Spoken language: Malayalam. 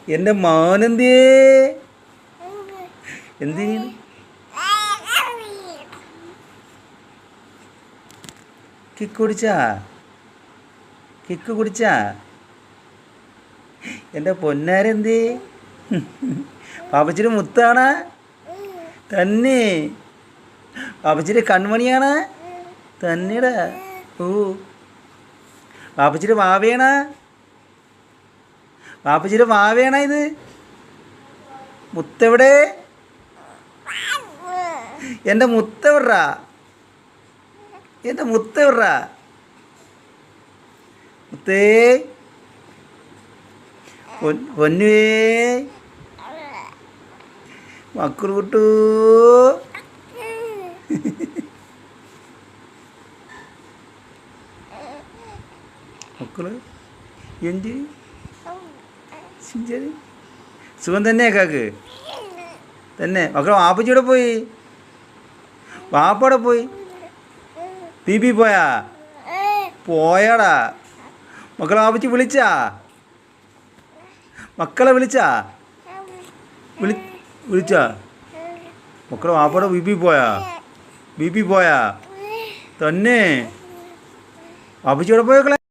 എൻ്റെ മോനെന്തേ എന്ത് കിക്ക് കുടിച്ചാ കിക്ക് കുടിച്ചാ എൻ്റെ പൊന്നാരെന്തേ പാപ്പച്ചിയുടെ മുത്താണ് തന്നെ പാപ്പച്ചിയുടെ കൺമണിയാണ് തന്നെടാ ഓ പാപ്പച്ചിയുടെ വാവയാണ് പാപ്പച്ചിയുടെ വാവയാണ് ഇത് മുത്തെവിടെ എൻ്റെ മുത്തെവിടാ എൻ്റെ മുത്തെവിടാ മുത്തേ പൊന്നുവേ മക്കൾ വിട്ടു മക്കള് എന്ത് സുഖം തന്നെ കാക്ക് തന്നെ മക്കളെ വാപ്പച്ചിയുടെ പോയി വാപ്പയുടെ പോയി ബി പോയാ പോയാടാ മക്കളെ വാപ്പച്ചി വിളിച്ചാ മക്കളെ വിളിച്ചാ വിളിച്ചാ മക്കളെ വാപ്പയുടെ ബി പോയാ തന്നെ വാപ്പച്ചിയുടെ പോയേക്കളെ